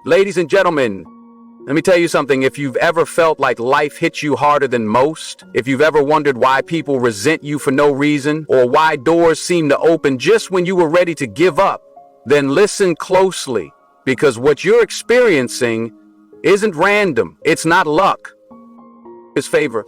Ladies and gentlemen, let me tell you something. If you've ever felt like life hits you harder than most, if you've ever wondered why people resent you for no reason, or why doors seem to open just when you were ready to give up, then listen closely, because what you're experiencing isn't random. It's not luck. It's favor.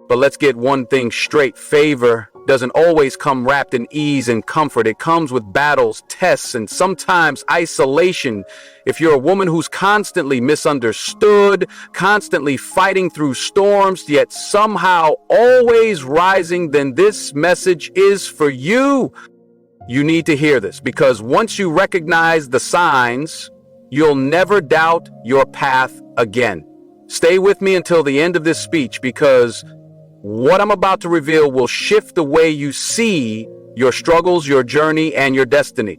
But let's get one thing straight. Favor doesn't always come wrapped in ease and comfort. It comes with battles, tests, and sometimes isolation. If you're a woman who's constantly misunderstood, constantly fighting through storms, yet somehow always rising, then this message is for you. You need to hear this, because once you recognize the signs, you'll never doubt your path again. Stay with me until the end of this speech, because what I'm about to reveal will shift the way you see your struggles, your journey, and your destiny.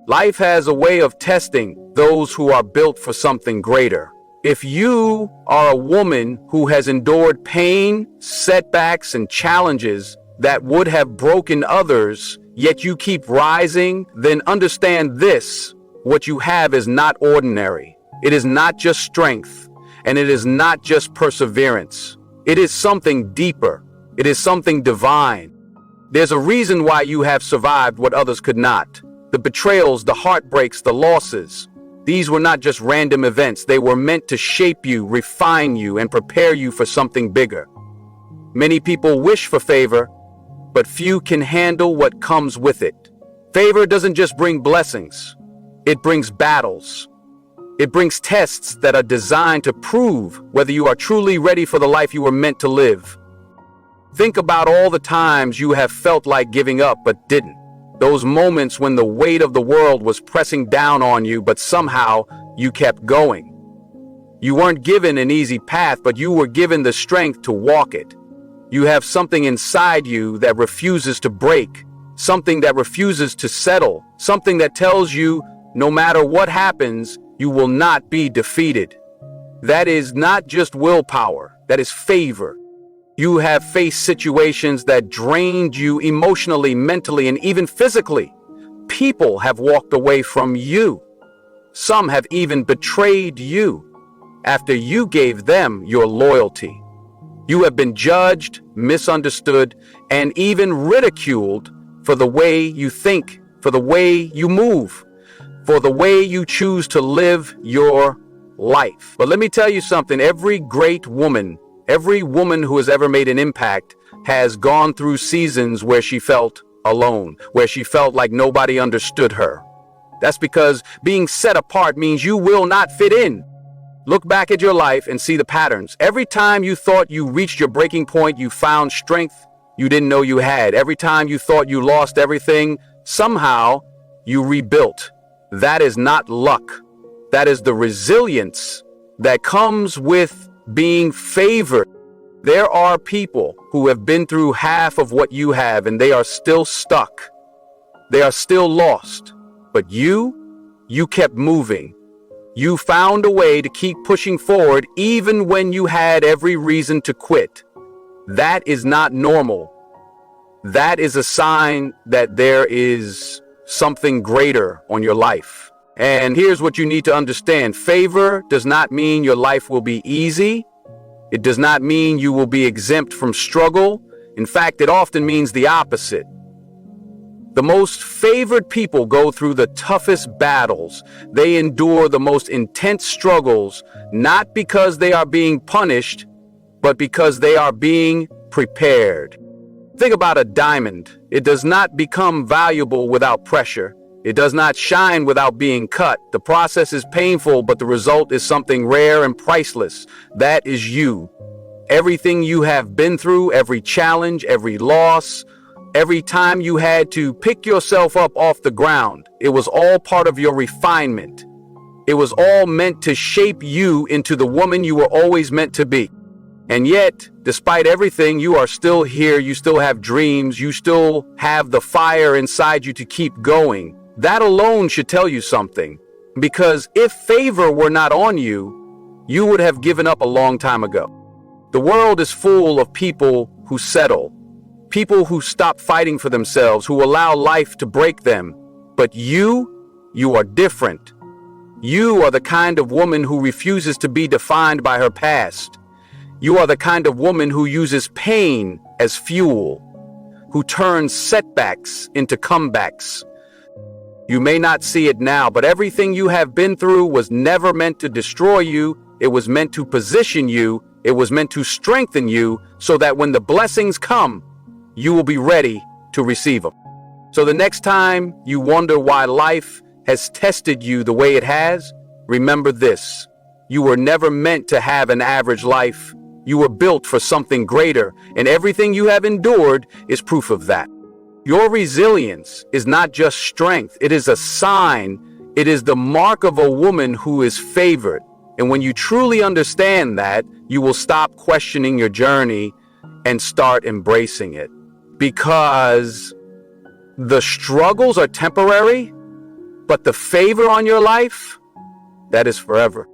Life has a way of testing those who are built for something greater. If you are a woman who has endured pain, setbacks, and challenges that would have broken others, yet you keep rising, then understand this: what you have is not ordinary. It is not just strength, and it is not just perseverance. It is something deeper. It is something divine. There's a reason why you have survived what others could not. The betrayals, the heartbreaks, the losses. These were not just random events. They were meant to shape you, refine you, and prepare you for something bigger. Many people wish for favor, but few can handle what comes with it. Favor doesn't just bring blessings. It brings battles. It brings tests that are designed to prove whether you are truly ready for the life you were meant to live. Think about all the times you have felt like giving up but didn't. Those moments when the weight of the world was pressing down on you, but somehow you kept going. You weren't given an easy path, but you were given the strength to walk it. You have something inside you that refuses to break, something that refuses to settle, something that tells you no matter what happens, you will not be defeated. That is not just willpower, that is favor. You have faced situations that drained you emotionally, mentally, and even physically. People have walked away from you. Some have even betrayed you after you gave them your loyalty. You have been judged, misunderstood, and even ridiculed for the way you think, for the way you move, for the way you choose to live your life. But let me tell you something. Every great woman, every woman who has ever made an impact has gone through seasons where she felt alone, where she felt like nobody understood her. That's because being set apart means you will not fit in. Look back at your life and see the patterns. Every time you thought you reached your breaking point, you found strength you didn't know you had. Every time you thought you lost everything, somehow you rebuilt. That is not luck. That is the resilience that comes with being favored. There are people who have been through half of what you have, and they are still stuck. They are still lost. But you kept moving. You found a way to keep pushing forward even when you had every reason to quit. That is not normal. That is a sign that there is something greater on your life. And here's what you need to understand. Favor does not mean your life will be easy. It does not mean you will be exempt from struggle. In fact, it often means the opposite. The most favored people go through the toughest battles. They endure the most intense struggles, not because they are being punished, but because they are being prepared. Think about a diamond. It does not become valuable without pressure. It does not shine without being cut. The process is painful, but the result is something rare and priceless. That is you. Everything you have been through, every challenge, every loss, every time you had to pick yourself up off the ground, it was all part of your refinement. It was all meant to shape you into the woman you were always meant to be. And yet, despite everything, you are still here. You still have dreams. You still have the fire inside you to keep going. That alone should tell you something. Because if favor were not on you, you would have given up a long time ago. The world is full of people who settle. People who stop fighting for themselves, who allow life to break them. But you are different. You are the kind of woman who refuses to be defined by her past. You are the kind of woman who uses pain as fuel, who turns setbacks into comebacks. You may not see it now, but everything you have been through was never meant to destroy you. It was meant to position you. It was meant to strengthen you so that when the blessings come, you will be ready to receive them. So the next time you wonder why life has tested you the way it has, remember this: you were never meant to have an average life. You were built for something greater, and everything you have endured is proof of that. Your resilience is not just strength, it is a sign. It is the mark of a woman who is favored. And when you truly understand that, you will stop questioning your journey and start embracing it. Because the struggles are temporary, but the favor on your life, that is forever.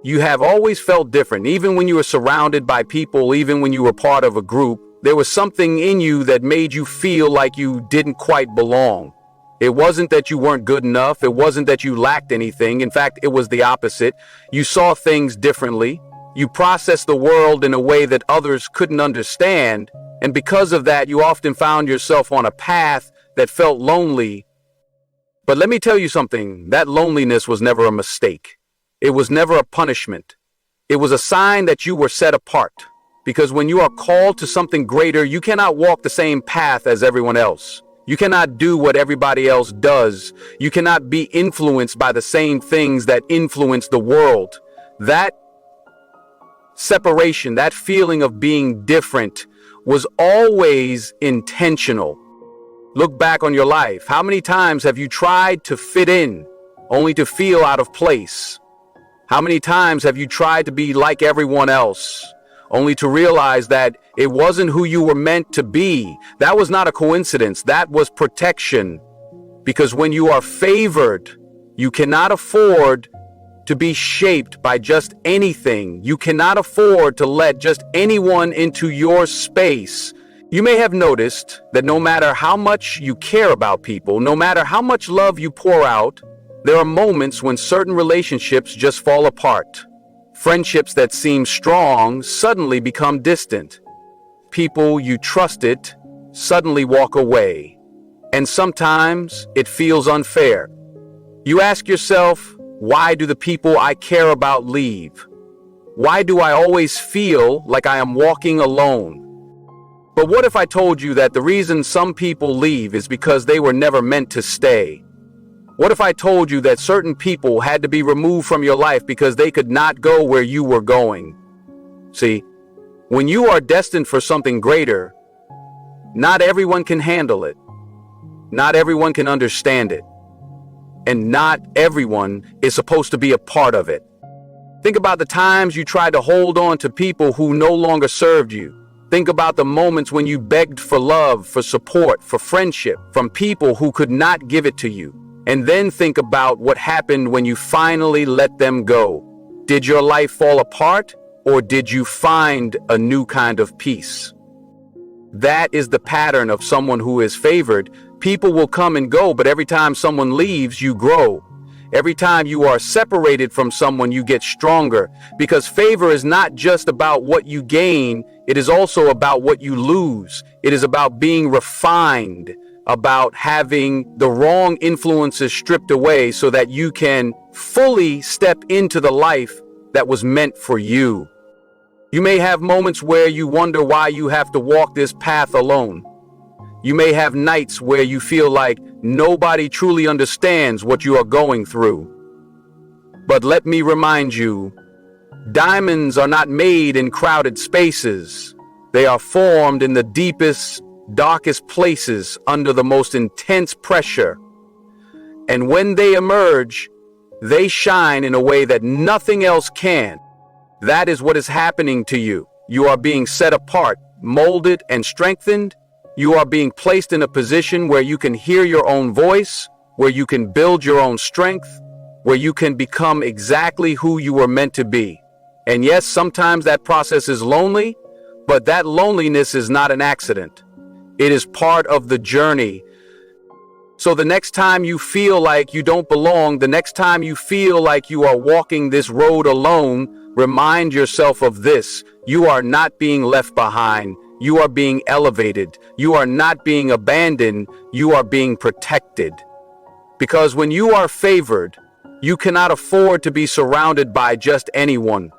You have always felt different, even when you were surrounded by people, even when you were part of a group. There was something in you that made you feel like you didn't quite belong. It wasn't that you weren't good enough. It wasn't that you lacked anything. In fact, it was the opposite. You saw things differently. You processed the world in a way that others couldn't understand. And because of that, you often found yourself on a path that felt lonely. But let me tell you something, that loneliness was never a mistake. It was never a punishment. It was a sign that you were set apart. Because when you are called to something greater, you cannot walk the same path as everyone else. You cannot do what everybody else does. You cannot be influenced by the same things that influence the world. That separation, that feeling of being different, was always intentional. Look back on your life. How many times have you tried to fit in only to feel out of place? How many times have you tried to be like everyone else only to realize that it wasn't who you were meant to be? That was not a coincidence. That was protection. Because when you are favored, you cannot afford to be shaped by just anything. You cannot afford to let just anyone into your space. You may have noticed that no matter how much you care about people, no matter how much love you pour out, there are moments when certain relationships just fall apart. Friendships that seem strong suddenly become distant. People you trusted suddenly walk away. And sometimes it feels unfair. You ask yourself, why do the people I care about leave? Why do I always feel like I am walking alone? But what if I told you that the reason some people leave is because they were never meant to stay? What if I told you that certain people had to be removed from your life because they could not go where you were going? See, when you are destined for something greater, not everyone can handle it. Not everyone can understand it. And not everyone is supposed to be a part of it. Think about the times you tried to hold on to people who no longer served you. Think about the moments when you begged for love, for support, for friendship from people who could not give it to you. And then think about what happened when you finally let them go. Did your life fall apart, or did you find a new kind of peace? That is the pattern of someone who is favored. People will come and go, but every time someone leaves, you grow. Every time you are separated from someone, you get stronger. Because favor is not just about what you gain, it is also about what you lose. It is about being refined, about having the wrong influences stripped away so that you can fully step into the life that was meant for you. You may have moments where you wonder why you have to walk this path alone. You may have nights where you feel like nobody truly understands what you are going through. But let me remind you, diamonds are not made in crowded spaces. They are formed in the deepest, darkest places under the most intense pressure. And when they emerge, they shine in a way that nothing else can. That is what is happening to you. You are being set apart, molded, and strengthened. You are being placed in a position where you can hear your own voice, where you can build your own strength, where you can become exactly who you were meant to be. And yes, sometimes that process is lonely, but that loneliness is not an accident. It is part of the journey. So the next time you feel like you don't belong, the next time you feel like you are walking this road alone, remind yourself of this. You are not being left behind. You are being elevated. You are not being abandoned. You are being protected. Because when you are favored, you cannot afford to be surrounded by just anyone.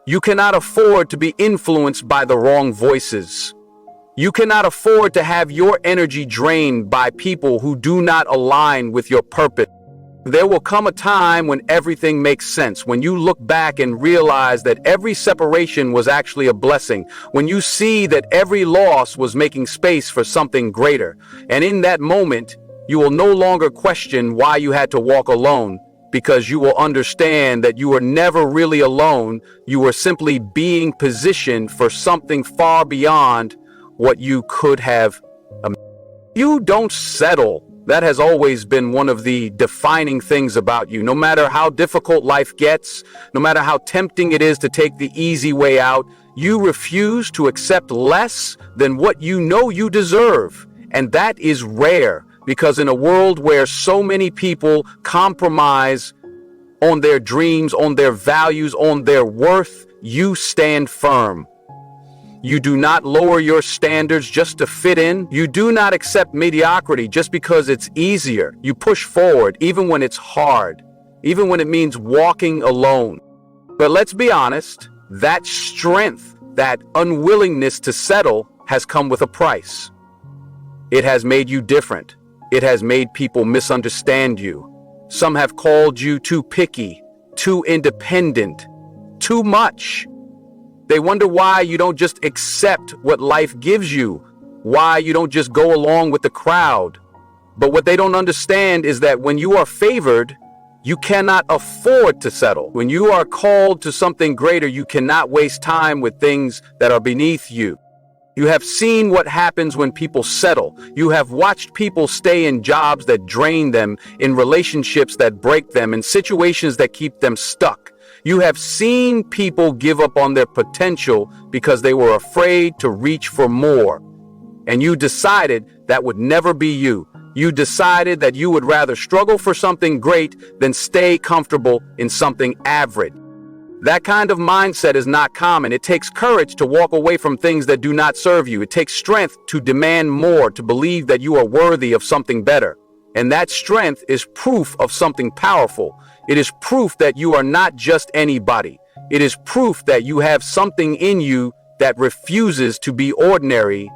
You cannot afford to be influenced by the wrong voices. You cannot afford to have your energy drained by people who do not align with your purpose. There will come a time when everything makes sense, when you look back and realize that every separation was actually a blessing, when you see that every loss was making space for something greater. And in that moment, you will no longer question why you had to walk alone, because you will understand that you were never really alone. You were simply being positioned for something far beyond what you could have. You don't settle. That has always been one of the defining things about you. No matter how difficult life gets, no matter how tempting it is to take the easy way out, you refuse to accept less than what you know you deserve. And that is rare, because in a world where so many people compromise on their dreams, on their values, on their worth, you stand firm. You do not lower your standards just to fit in. You do not accept mediocrity just because it's easier. You push forward even when it's hard, even when it means walking alone. But let's be honest, that strength, that unwillingness to settle has come with a price. It has made you different. It has made people misunderstand you. Some have called you too picky, too independent, too much. They wonder why you don't just accept what life gives you, why you don't just go along with the crowd. But what they don't understand is that when you are favored, you cannot afford to settle. When you are called to something greater, you cannot waste time with things that are beneath you. You have seen what happens when people settle. You have watched people stay in jobs that drain them, in relationships that break them, in situations that keep them stuck. You have seen people give up on their potential because they were afraid to reach for more. And you decided that would never be you. You decided that you would rather struggle for something great than stay comfortable in something average. That kind of mindset is not common. It takes courage to walk away from things that do not serve you. It takes strength to demand more, to believe that you are worthy of something better. And that strength is proof of something powerful. It is proof that you are not just anybody. It is proof that you have something in you that refuses to be ordinary.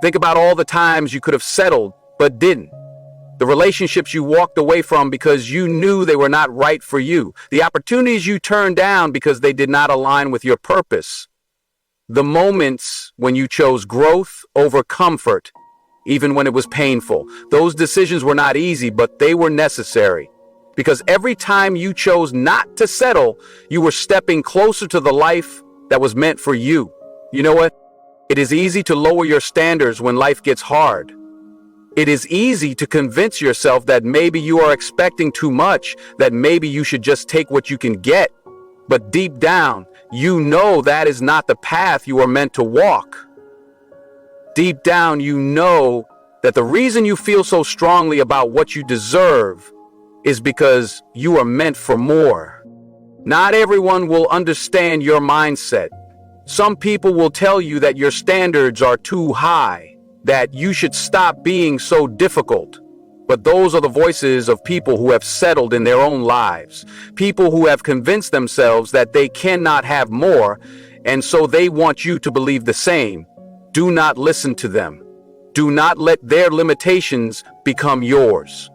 Think about all the times you could have settled but didn't. The relationships you walked away from because you knew they were not right for you. The opportunities you turned down because they did not align with your purpose. The moments when you chose growth over comfort, even when it was painful. Those decisions were not easy, but they were necessary. Because every time you chose not to settle, you were stepping closer to the life that was meant for you. You know what? It is easy to lower your standards when life gets hard. It is easy to convince yourself that maybe you are expecting too much, that maybe you should just take what you can get. But deep down, you know that is not the path you are meant to walk. Deep down, you know that the reason you feel so strongly about what you deserve is because you are meant for more. Not everyone will understand your mindset. Some people will tell you that your standards are too high, that you should stop being so difficult. But those are the voices of people who have settled in their own lives, people who have convinced themselves that they cannot have more, and so they want you to believe the same. Do not listen to them. Do not let their limitations become yours.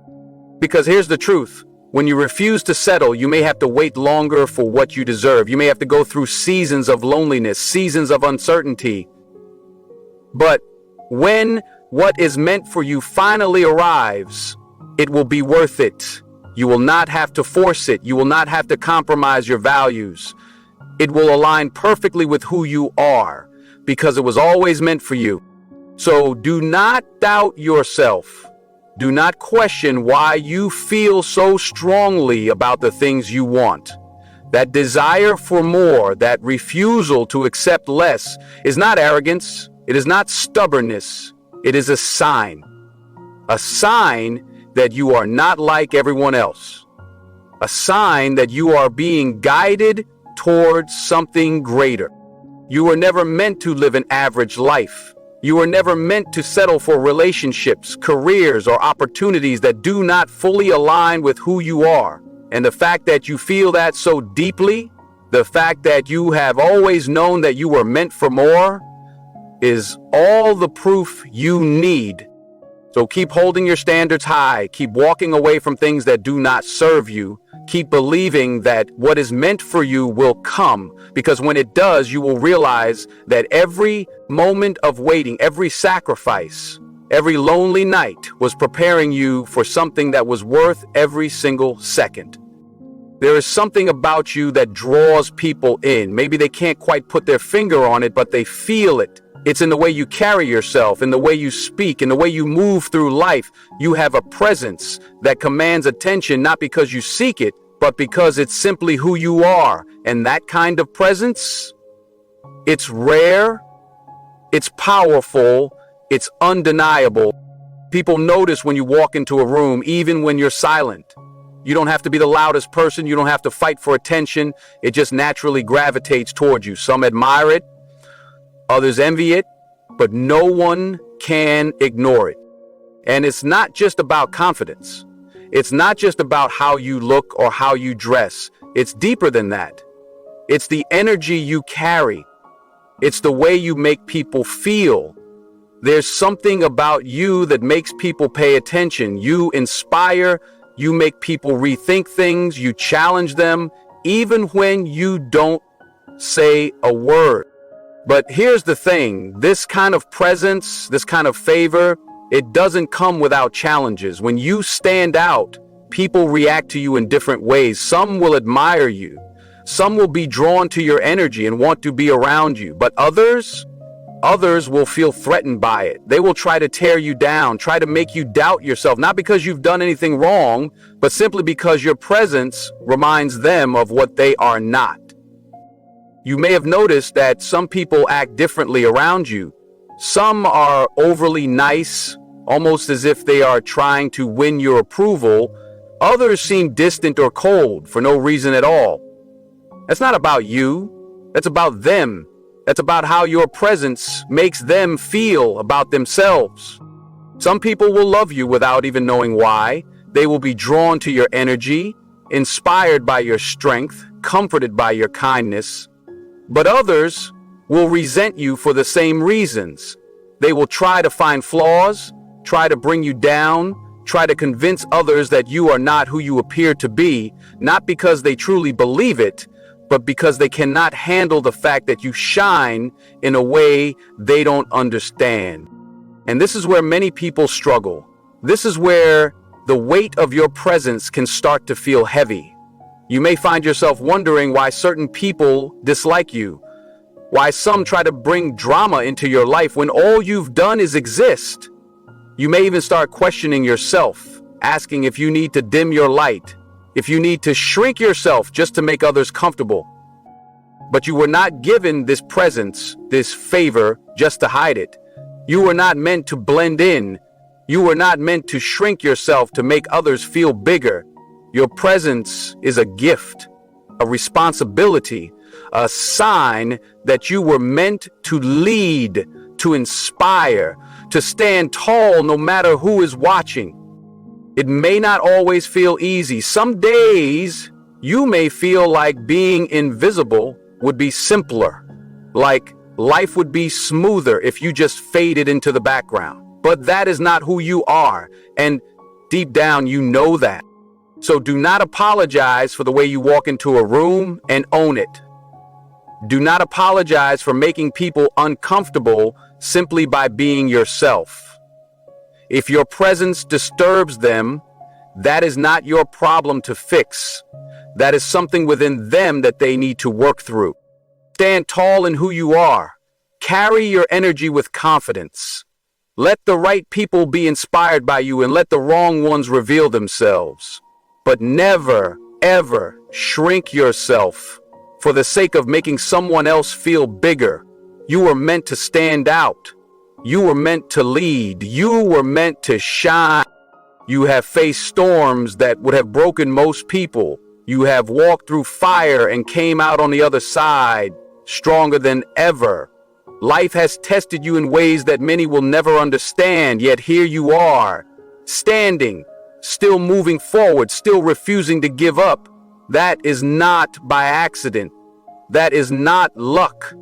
Because here's the truth. When you refuse to settle, you may have to wait longer for what you deserve. You may have to go through seasons of loneliness, seasons of uncertainty. But when what is meant for you finally arrives, it will be worth it. You will not have to force it. You will not have to compromise your values. It will align perfectly with who you are, because it was always meant for you. So do not doubt yourself. Do not question why you feel so strongly about the things you want. That desire for more, that refusal to accept less, is not arrogance. It is not stubbornness. It is a sign. A sign that you are not like everyone else. A sign that you are being guided towards something greater. You were never meant to live an average life. You were never meant to settle for relationships, careers, or opportunities that do not fully align with who you are. And the fact that you feel that so deeply, the fact that you have always known that you were meant for more, is all the proof you need. So keep holding your standards high, keep walking away from things that do not serve you, keep believing that what is meant for you will come, because when it does, you will realize that every moment of waiting, every sacrifice, every lonely night was preparing you for something that was worth every single second. There is something about you that draws people in. Maybe they can't quite put their finger on it, but they feel it. It's in the way you carry yourself, in the way you speak, in the way you move through life. You have a presence that commands attention, not because you seek it, but because it's simply who you are. And that kind of presence, it's rare, it's powerful, it's undeniable. People notice when you walk into a room, even when you're silent. You don't have to be the loudest person. You don't have to fight for attention. It just naturally gravitates towards you. Some admire it. Others envy it, but no one can ignore it. And it's not just about confidence. It's not just about how you look or how you dress. It's deeper than that. It's the energy you carry. It's the way you make people feel. There's something about you that makes people pay attention. You inspire, you make people rethink things, you challenge them, even when you don't say a word. But here's the thing, this kind of presence, this kind of favor, it doesn't come without challenges. When you stand out, people react to you in different ways. Some will admire you. Some will be drawn to your energy and want to be around you. But others will feel threatened by it. They will try to tear you down, try to make you doubt yourself, not because you've done anything wrong, but simply because your presence reminds them of what they are not. You may have noticed that some people act differently around you. Some are overly nice, almost as if they are trying to win your approval. Others seem distant or cold for no reason at all. That's not about you. That's about them. That's about how your presence makes them feel about themselves. Some people will love you without even knowing why. They will be drawn to your energy, inspired by your strength, comforted by your kindness. But others will resent you for the same reasons. They will try to find flaws, try to bring you down, try to convince others that you are not who you appear to be, not because they truly believe it, but because they cannot handle the fact that you shine in a way they don't understand. And this is where many people struggle. This is where the weight of your presence can start to feel heavy. You may find yourself wondering why certain people dislike you, why some try to bring drama into your life when all you've done is exist. You may even start questioning yourself, asking if you need to dim your light, if you need to shrink yourself just to make others comfortable. But you were not given this presence, this favor, just to hide it. You were not meant to blend in. You were not meant to shrink yourself to make others feel bigger. Your presence is a gift, a responsibility, a sign that you were meant to lead, to inspire, to stand tall no matter who is watching. It may not always feel easy. Some days you may feel like being invisible would be simpler, like life would be smoother if you just faded into the background. But that is not who you are, and deep down you know that. So do not apologize for the way you walk into a room, and own it. Do not apologize for making people uncomfortable simply by being yourself. If your presence disturbs them, that is not your problem to fix. That is something within them that they need to work through. Stand tall in who you are. Carry your energy with confidence. Let the right people be inspired by you and let the wrong ones reveal themselves. But never, ever shrink yourself for the sake of making someone else feel bigger. You are meant to stand out. You were meant to lead. You were meant to shine. You have faced storms that would have broken most people. You have walked through fire and came out on the other side stronger than ever. Life has tested you in ways that many will never understand, yet here you are, standing, still moving forward, still refusing to give up. That is not by accident. That is not luck.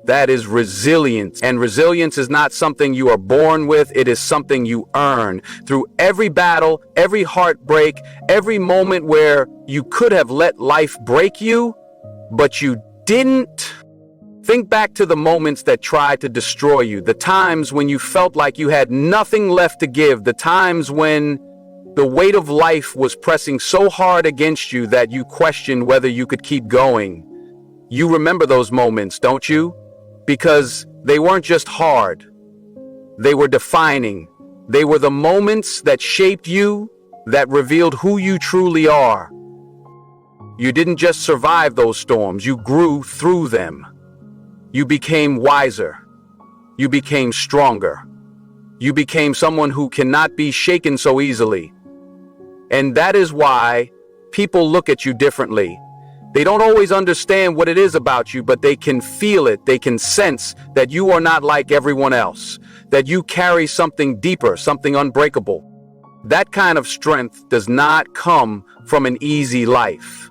That is resilience. And resilience is not something you are born with. It is something you earn through every battle, every heartbreak, every moment where you could have let life break you, but you didn't. Think back to the moments that tried to destroy you, the times when you felt like you had nothing left to give, the times when the weight of life was pressing so hard against you that you questioned whether you could keep going. You remember those moments, don't you? Because they weren't just hard. They were defining. They were the moments that shaped you, that revealed who you truly are. You didn't just survive those storms, you grew through them. You became wiser. You became stronger. You became someone who cannot be shaken so easily. And that is why people look at you differently. They don't always understand what it is about you, but they can feel it. They can sense that you are not like everyone else, that you carry something deeper, something unbreakable. That kind of strength does not come from an easy life.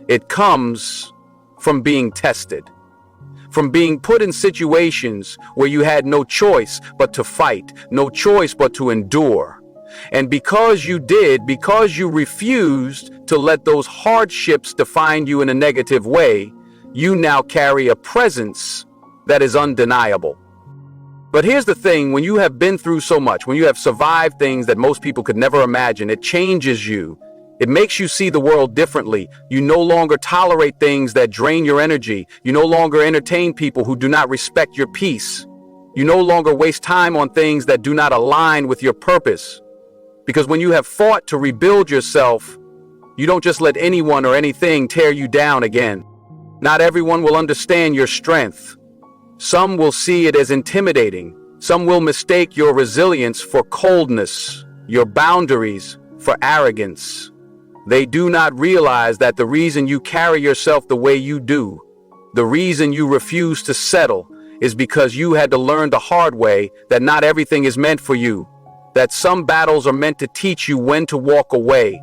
It comes from being tested, from being put in situations where you had no choice but to fight, no choice but to endure. And because you did, because you refused to let those hardships define you in a negative way, you now carry a presence that is undeniable. But here's the thing, when you have been through so much, when you have survived things that most people could never imagine, it changes you. It makes you see the world differently. You no longer tolerate things that drain your energy. You no longer entertain people who do not respect your peace. You no longer waste time on things that do not align with your purpose. Because when you have fought to rebuild yourself, you don't just let anyone or anything tear you down again. Not everyone will understand your strength. Some will see it as intimidating. Some will mistake your resilience for coldness, your boundaries for arrogance. They do not realize that the reason you carry yourself the way you do, the reason you refuse to settle, is because you had to learn the hard way that not everything is meant for you, that some battles are meant to teach you when to walk away,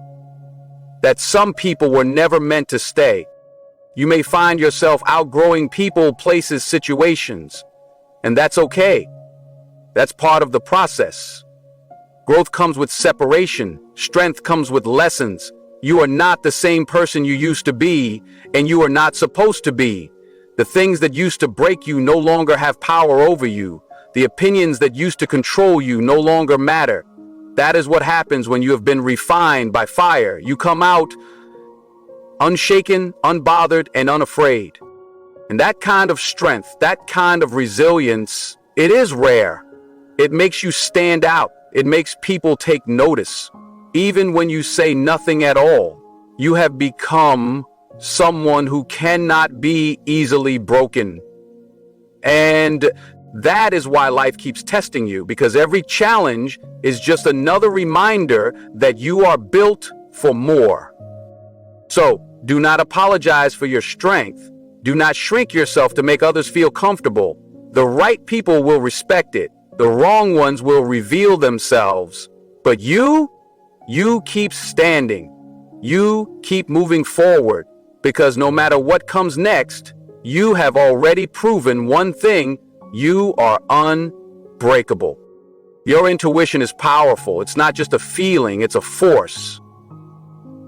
that some people were never meant to stay. You may find yourself outgrowing people, places, situations, and that's okay. That's part of the process. Growth comes with separation. Strength comes with lessons. You are not the same person you used to be, and you are not supposed to be. The things that used to break you no longer have power over you. The opinions that used to control you no longer matter. That is what happens when you have been refined by fire. You come out unshaken, unbothered, and unafraid. And that kind of strength, that kind of resilience, it is rare. It makes you stand out. It makes people take notice. Even when you say nothing at all, you have become someone who cannot be easily broken. And that is why life keeps testing you, because every challenge is just another reminder that you are built for more. So, do not apologize for your strength. Do not shrink yourself to make others feel comfortable. The right people will respect it. The wrong ones will reveal themselves. But you keep standing. You keep moving forward, because no matter what comes next, you have already proven one thing: you are unbreakable. Your intuition is powerful. It's not just a feeling, it's a force,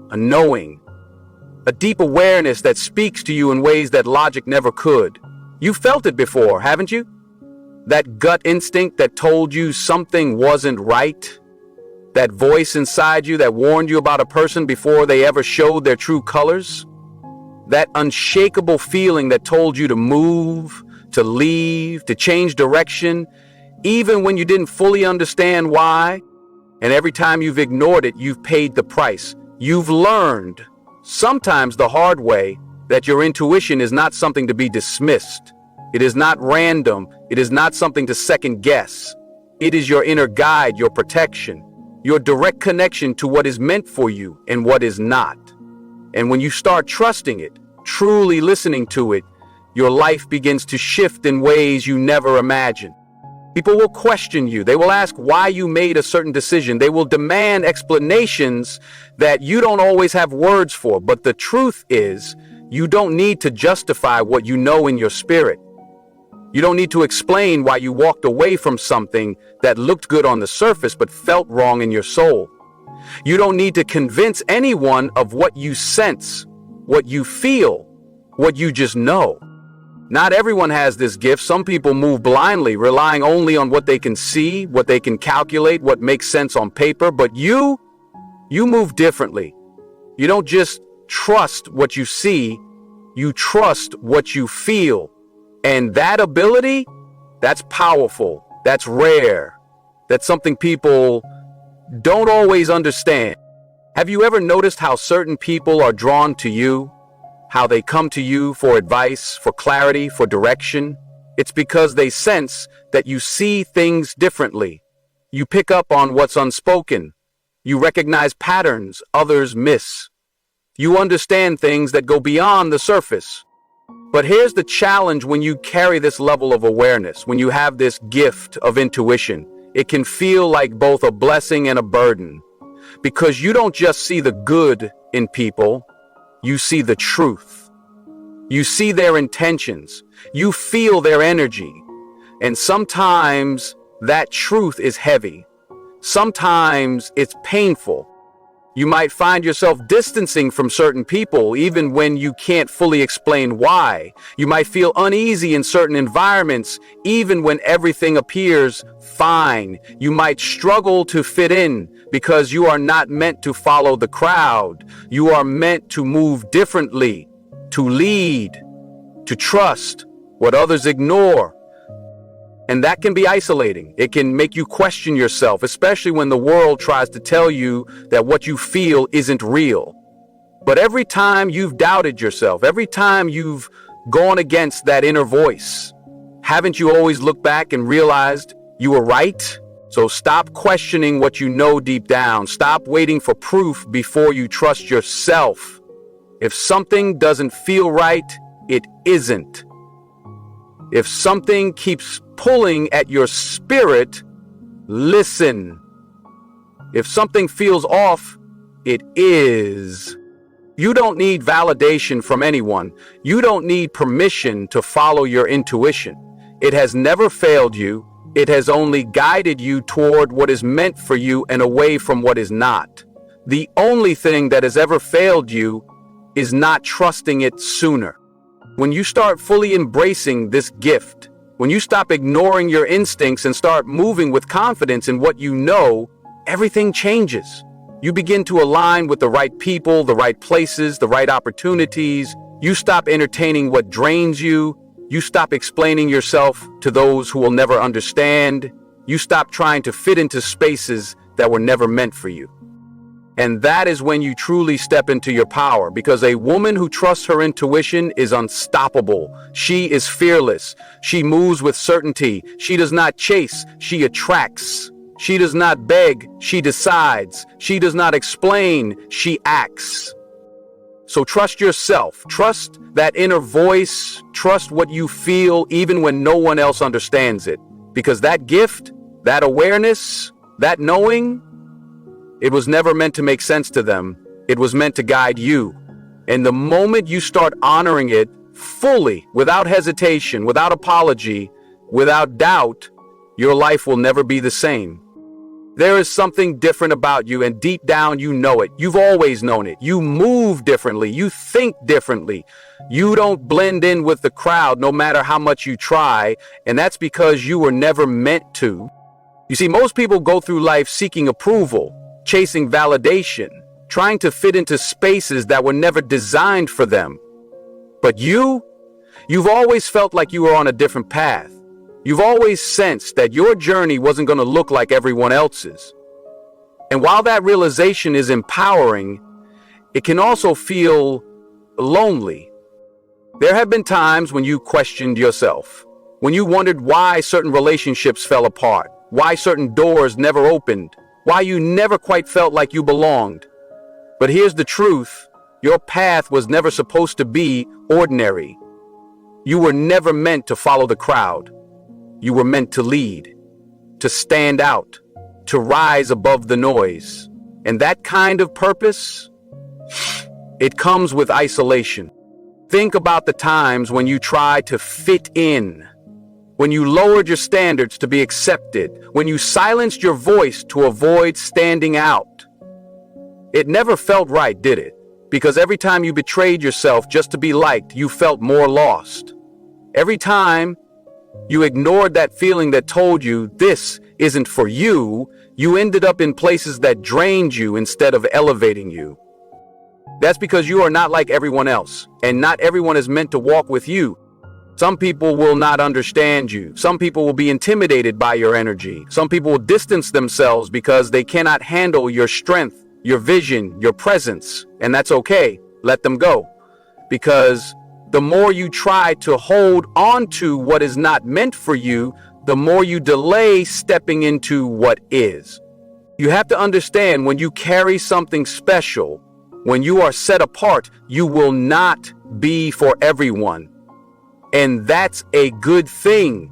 a knowing, a deep awareness that speaks to you in ways that logic never could. You felt it before, haven't you? That gut instinct that told you something wasn't right. That voice inside you that warned you about a person before they ever showed their true colors. That unshakable feeling that told you to move, to leave, to change direction, even when you didn't fully understand why. And every time you've ignored it, you've paid the price. You've learned, sometimes the hard way, that your intuition is not something to be dismissed. It is not random. It is not something to second guess. It is your inner guide, your protection, your direct connection to what is meant for you and what is not. And when you start trusting it, truly listening to it, your life begins to shift in ways you never imagined. People will question you. They will ask why you made a certain decision. They will demand explanations that you don't always have words for. But the truth is, you don't need to justify what you know in your spirit. You don't need to explain why you walked away from something that looked good on the surface but felt wrong in your soul. You don't need to convince anyone of what you sense, what you feel, what you just know. Not everyone has this gift. Some people move blindly, relying only on what they can see, what they can calculate, what makes sense on paper. But you move differently. You don't just trust what you see, you trust what you feel. And that ability, that's powerful, that's rare, that's something people don't always understand. Have you ever noticed how certain people are drawn to you? How they come to you for advice, for clarity, for direction? It's because they sense that you see things differently. You pick up on what's unspoken. You recognize patterns others miss. You understand things that go beyond the surface. But here's the challenge when you carry this level of awareness, when you have this gift of intuition. It can feel like both a blessing and a burden, because you don't just see the good in people, you see the truth. You see their intentions. You feel their energy. And sometimes that truth is heavy. Sometimes it's painful. You might find yourself distancing from certain people even when you can't fully explain why. You might feel uneasy in certain environments even when everything appears fine. You might struggle to fit in because you are not meant to follow the crowd. You are meant to move differently, to lead, to trust what others ignore. And that can be isolating. It can make you question yourself, especially when the world tries to tell you that what you feel isn't real. But every time you've doubted yourself, every time you've gone against that inner voice, haven't you always looked back and realized you were right? So stop questioning what you know deep down. Stop waiting for proof before you trust yourself. If something doesn't feel right, it isn't. If something keeps pulling at your spirit, listen. If something feels off, it is. You don't need validation from anyone. You don't need permission to follow your intuition. It has never failed you. It has only guided you toward what is meant for you and away from what is not. The only thing that has ever failed you is not trusting it sooner. When you start fully embracing this gift, when you stop ignoring your instincts and start moving with confidence in what you know, everything changes. You begin to align with the right people, the right places, the right opportunities. You stop entertaining what drains you. You stop explaining yourself to those who will never understand. You stop trying to fit into spaces that were never meant for you. And that is when you truly step into your power, because a woman who trusts her intuition is unstoppable. She is fearless. She moves with certainty. She does not chase, she attracts. She does not beg, she decides. She does not explain, she acts. So trust yourself. Trust that inner voice. Trust what you feel even when no one else understands it. Because that gift, that awareness, that knowing, it was never meant to make sense to them. It was meant to guide you. And the moment you start honoring it fully, without hesitation, without apology, without doubt, your life will never be the same. There is something different about you, and deep down you know it. You've always known it. You move differently. You think differently. You don't blend in with the crowd no matter how much you try, and that's because you were never meant to. You see, most people go through life seeking approval, chasing validation, trying to fit into spaces that were never designed for them. But you've always felt like you were on a different path. You've always sensed that your journey wasn't going to look like everyone else's. And while that realization is empowering, it can also feel lonely. There have been times when you questioned yourself, when you wondered why certain relationships fell apart, why certain doors never opened, why you never quite felt like you belonged. But here's the truth: your path was never supposed to be ordinary. You were never meant to follow the crowd. You were meant to lead, to stand out, to rise above the noise. And that kind of purpose, it comes with isolation. Think about the times when you tried to fit in, when you lowered your standards to be accepted, when you silenced your voice to avoid standing out. It never felt right, did it? Because every time you betrayed yourself just to be liked, you felt more lost. Every time you ignored that feeling that told you this isn't for you, you ended up in places that drained you instead of elevating you. That's because you are not like everyone else, and not everyone is meant to walk with you. Some people will not understand you. Some people will be intimidated by your energy. Some people will distance themselves because they cannot handle your strength, your vision, your presence. And that's okay. Let them go. Because the more you try to hold on to what is not meant for you, the more you delay stepping into what is. You have to understand, when you carry something special, when you are set apart, you will not be for everyone. And that's a good thing,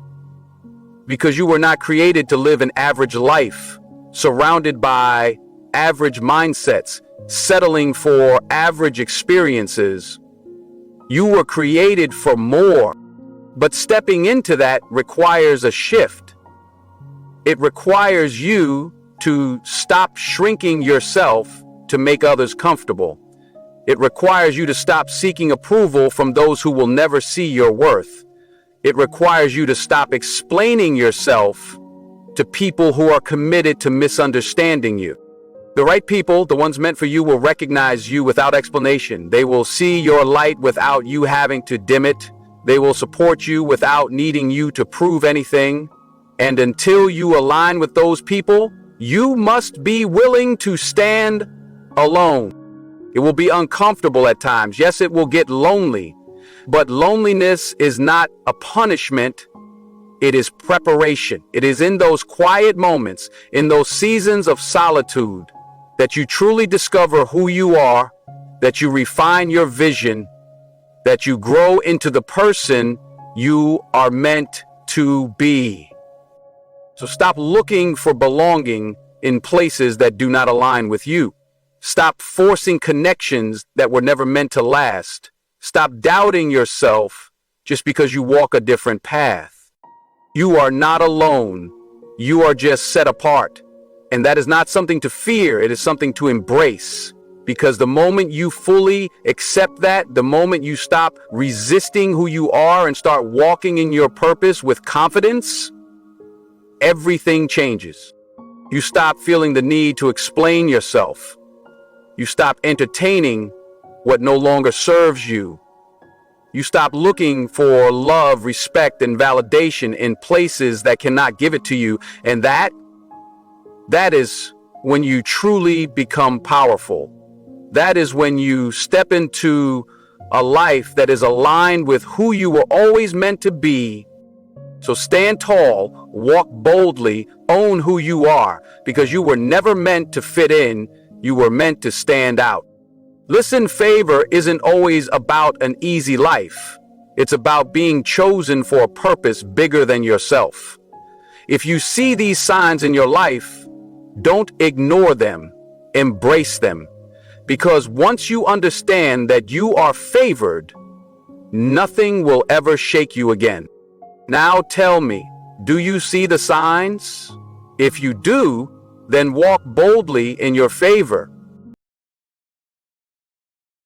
because you were not created to live an average life, surrounded by average mindsets, settling for average experiences. You were created for more, but stepping into that requires a shift. It requires you to stop shrinking yourself to make others comfortable. It requires you to stop seeking approval from those who will never see your worth. It requires you to stop explaining yourself to people who are committed to misunderstanding you. The right people, the ones meant for you, will recognize you without explanation. They will see your light without you having to dim it. They will support you without needing you to prove anything. And until you align with those people, you must be willing to stand alone. It will be uncomfortable at times. Yes, it will get lonely. But loneliness is not a punishment. It is preparation. It is in those quiet moments, in those seasons of solitude, that you truly discover who you are, that you refine your vision, that you grow into the person you are meant to be. So stop looking for belonging in places that do not align with you. Stop forcing connections that were never meant to last. Stop doubting yourself just because you walk a different path. You are not alone. You are just set apart. And that is not something to fear. It is something to embrace. Because the moment you fully accept that, the moment you stop resisting who you are and start walking in your purpose with confidence, everything changes. You stop feeling the need to explain yourself. You stop entertaining what no longer serves you. You stop looking for love, respect, and validation in places that cannot give it to you. And that is when you truly become powerful. That is when you step into a life that is aligned with who you were always meant to be. So stand tall, walk boldly, own who you are, because you were never meant to fit in. You were meant to stand out. Listen, favor isn't always about an easy life. It's about being chosen for a purpose bigger than yourself. If you see these signs in your life, don't ignore them, embrace them. Because once you understand that you are favored, nothing will ever shake you again. Now tell me, do you see the signs? If you do, then walk boldly in your favor.